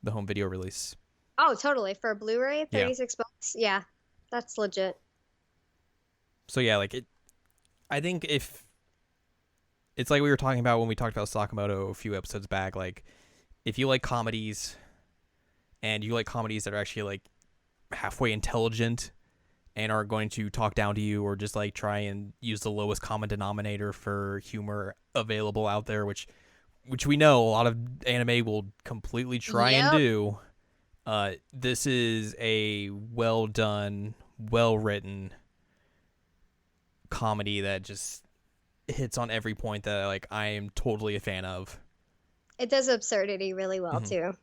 the home video release. Oh, totally. For a Blu-ray, $36. Yeah, that's legit. So yeah, like I think if it's like we were talking about when we talked about Sakamoto a few episodes back, like if you like comedies and you like comedies that are actually like halfway intelligent and aren't going to talk down to you or just like try and use the lowest common denominator for humor available out there, which we know a lot of anime will completely try and do. This is a well done, well written comedy that just hits on every point that like I am totally a fan of. It does absurdity really well too.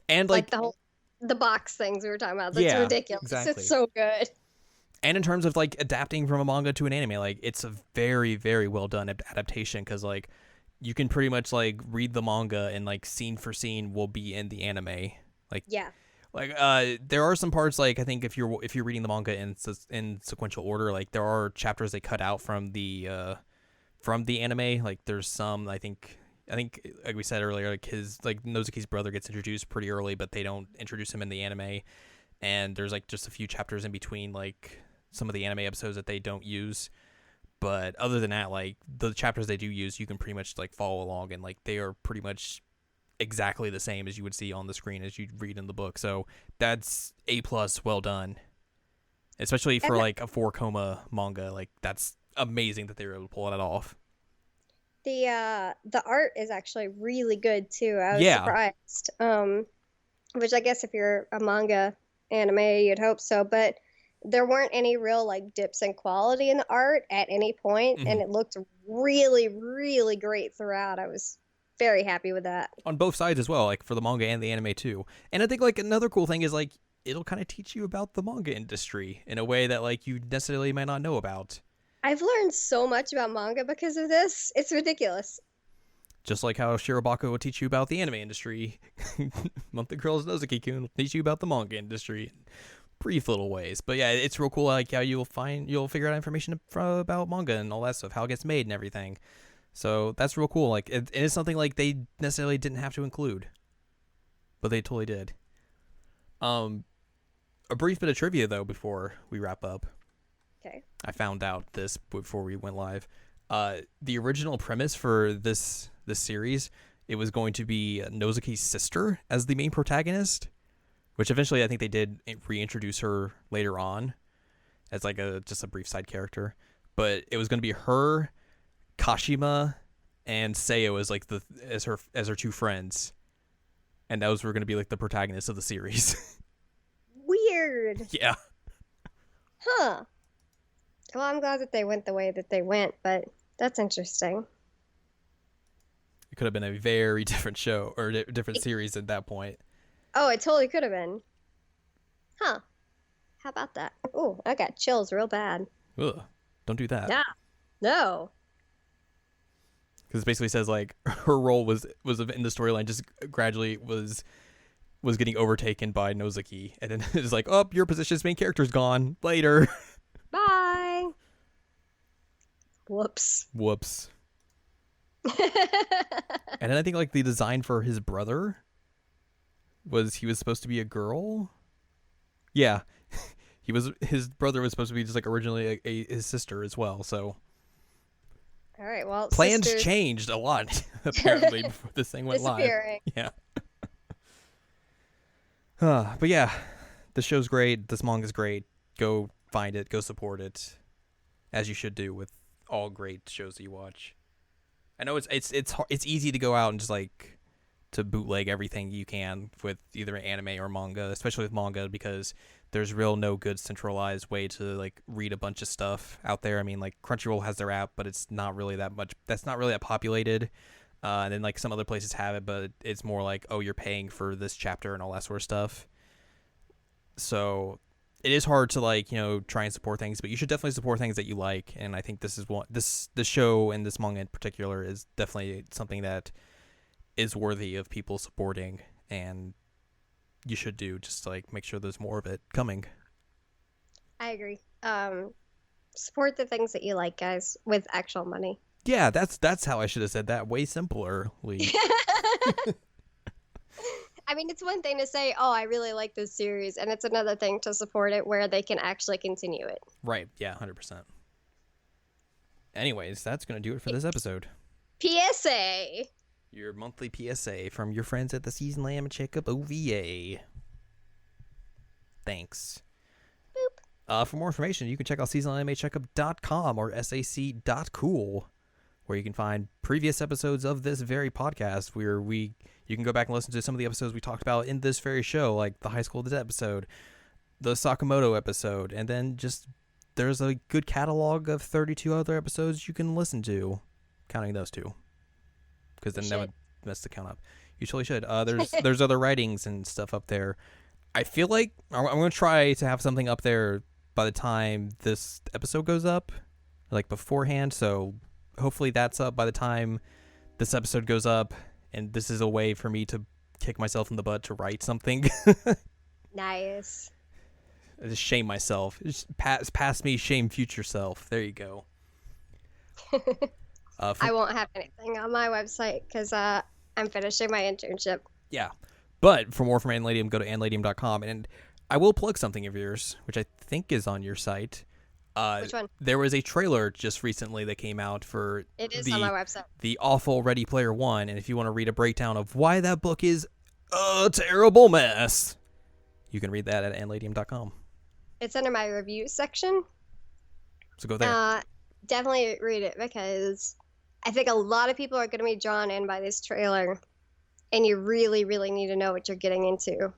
And like the box things we were talking about. That's Yeah, ridiculous. exactly. It's so good. And in terms of like adapting from a manga to an anime, like it's a very, very well done adaptation because like you can pretty much like read the manga and like scene for scene will be in the anime. Like Yeah. Like there are some parts like I think if you're reading the manga in sequential order, like there are chapters they cut out from the anime. Like there's some I think like we said earlier, like Nozaki's brother gets introduced pretty early, but they don't introduce him in the anime. And there's like just a few chapters in between like some of the anime episodes that they don't use. But other than that, like the chapters they do use, you can pretty much like follow along and like they are pretty much exactly the same as you would see on the screen as you read in the book. So that's A+, well done. Especially for like a 4-koma manga, like that's amazing that they were able to pull that off. The art is actually really good too. I was surprised. Which I guess if you're a manga anime, you'd hope so, but there weren't any real like dips in quality in the art at any point, and it looked really, really great throughout. I was very happy with that. On both sides as well, like for the manga and the anime too. And I think like another cool thing is like it'll kind of teach you about the manga industry in a way that like you necessarily might not know about. I've learned so much about manga because of this. It's ridiculous. Just like how Shirobako will teach you about the anime industry. Monthly Girls Nozaki-Kun will teach you about the manga industry in brief little ways. But yeah, it's real cool like how you'll figure out information about manga and all that stuff, how it gets made and everything. So that's real cool. Like it is something like they necessarily didn't have to include, but they totally did. A brief bit of trivia though before we wrap up. Okay. I found out this before we went live. The original premise for this series, it was going to be Nozaki's sister as the main protagonist, which eventually I think they did reintroduce her later on as like just a brief side character. But it was going to be her, Kashima, and Seo as like as her two friends, and those were going to be like the protagonists of the series. Weird. Yeah. Huh. Well, I'm glad that they went the way that they went, but that's interesting. It could have been a very different show or different series at that point. Oh, it totally could have been. Huh. How about that? Oh, I got chills real bad. Ugh. Don't do that. Yeah. No. Because it basically says like her role was in the storyline just gradually was getting overtaken by Nozaki, and then it's like, oh, your position as main character's gone. Later. Bye. Whoops. And then I think like the design for his brother he was supposed to be a girl. Yeah. His brother was supposed to be just like originally his sister as well. So all right, well, plans changed a lot apparently before this thing went live. Yeah. But yeah, the show's great. This manga's great. Go find it. Go support it, as you should do with all great shows that you watch. I know it's easy to go out and just like to bootleg everything you can with either anime or manga, especially with manga, because there's no good centralized way to like read a bunch of stuff out there. I mean, like Crunchyroll has their app, but it's not really that much. That's not really that populated. And then like some other places have it, but it's more like, oh, you're paying for this chapter and all that sort of stuff. So it is hard to like, try and support things, but you should definitely support things that you like. And I think this is this show and this manga in particular is definitely something that is worthy of people supporting, and you should do, just like make sure there's more of it coming. I agree. Support the things that you like, guys, with actual money. Yeah, that's how I should have said that, way simplerly. I mean, it's one thing to say, oh, I really like this series, and it's another thing to support it where they can actually continue it. Right, yeah, 100%. Anyways, that's going to do it for this episode. PSA! Your monthly PSA from your friends at the Season Lamb Checkup OVA. Thanks. Boop. For more information, you can check out seasonanimecheckup.com or sac.cool, where you can find previous episodes of this very podcast, where you can go back and listen to some of the episodes we talked about in this very show, like the High School of the Dead episode, the Sakamoto episode, and then just there's a good catalog of 32 other episodes you can listen to, counting those two, because then that would mess the count up. You totally should. There's other writings and stuff up there. I feel like I'm going to try to have something up there by the time this episode goes up, like beforehand. So hopefully that's up by the time this episode goes up. And this is a way for me to kick myself in the butt to write something. Nice. I just shame myself. Just past me, shame future self. There you go. I won't have anything on my website because I'm finishing my internship. Yeah. But for more from Anne Ladyem, go to anneladyem.com. And I will plug something of yours, which I think is on your site. Which one? There was a trailer just recently that came out for It is on my website. The awful Ready Player One. And if you want to read a breakdown of why that book is a terrible mess, you can read that at anneladyem.com. It's under my review section. So go there. Definitely read it because I think a lot of people are going to be drawn in by this trailer, and you really, really need to know what you're getting into.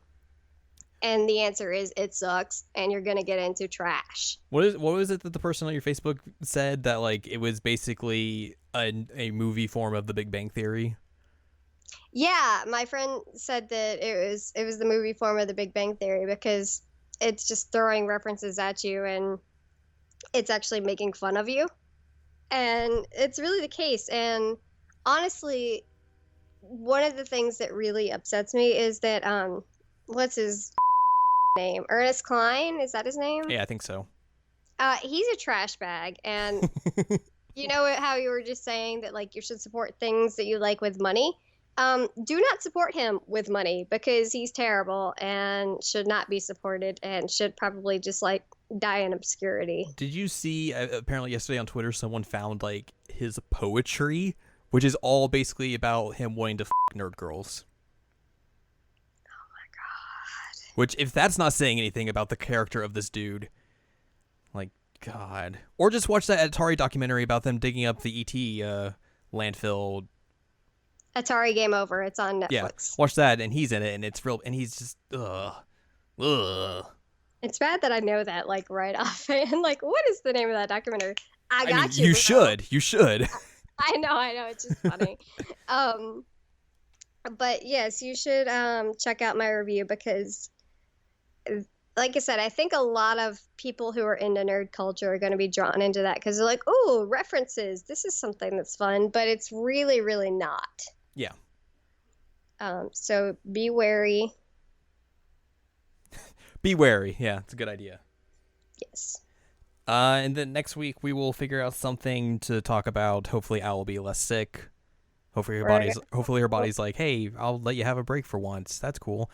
And the answer is it sucks, and you're going to get into trash. What was it that the person on your Facebook said that like it was basically a movie form of The Big Bang Theory? Yeah, my friend said that it was the movie form of The Big Bang Theory because it's just throwing references at you and it's actually making fun of you. And it's really the case. And honestly, one of the things that really upsets me is that what's his name? Ernest Cline, is that his name? Yeah, I think so. He's a trash bag, and you know how you were just saying that like you should support things that you like with money. Do not support him with money because he's terrible and should not be supported and should probably just like die in obscurity. Did you see apparently yesterday on Twitter someone found like his poetry, which is all basically about him wanting to nerd girls. Oh my god. Which if that's not saying anything about the character of this dude, like god. Or just watch that Atari documentary about them digging up the ET landfill. Atari Game Over. It's on Netflix. Yeah, watch that, and he's in it, and it's real, and he's just ugh. It's bad that I know that like right off, and like, what is the name of that documentary? I got you. You should. You should. I know. It's just funny. But yes, you should check out my review because, like I said, I think a lot of people who are into nerd culture are going to be drawn into that because they're like, oh, references. This is something that's fun, but it's really, really not. Yeah. So be wary. Be wary. Yeah, it's a good idea. Yes. And then next week we will figure out something to talk about. Hopefully Al will be less sick. Hopefully her body's like, hey, I'll let you have a break for once. That's cool.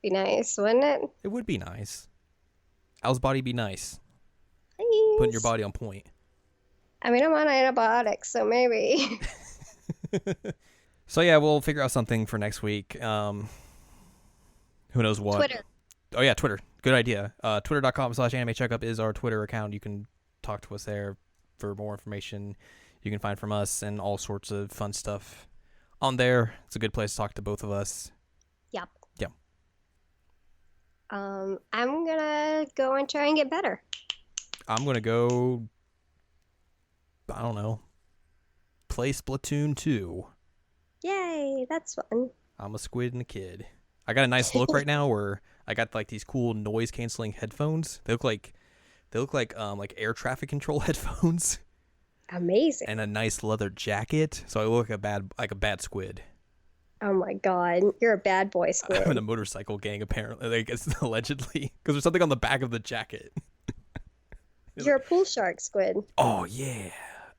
Be nice, wouldn't it? It would be nice. Al's body be nice. Please. Putting your body on point. I mean, I'm on antibiotics, so maybe. So yeah, we'll figure out something for next week. Who knows what? Twitter. Oh yeah, Twitter. Good idea. Twitter.com/animecheckup is our Twitter account. You can talk to us there for more information. You can find from us and all sorts of fun stuff on there. It's a good place to talk to both of us. Yep. Yeah. I'm gonna go and try and get better. I'm gonna go. I don't know. Play Splatoon 2. Yay, that's fun. I'm a squid and a kid. I got a nice look right now where I got like these cool noise canceling headphones. They look like air traffic control headphones. Amazing. And a nice leather jacket. So I look like a bad squid. Oh my god, you're a bad boy squid. I'm in a motorcycle gang apparently. Like it's allegedly because there's something on the back of the jacket. You're a pool shark squid. Oh yeah,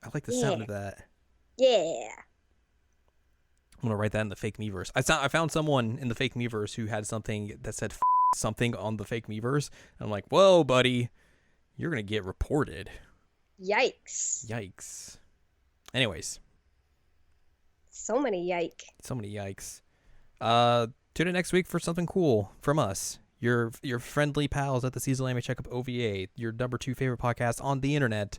I like the sound of that. Yeah. I'm gonna write that in the fake meverse. I found someone in the fake meverse who had something that said something on the fake meverse. And I'm like, whoa, buddy, you're gonna get reported. Yikes. Anyways. So many yikes. Tune in next week for something cool from us. Your friendly pals at the Seasonal Anime Checkup OVA, your number 2 favorite podcast on the internet.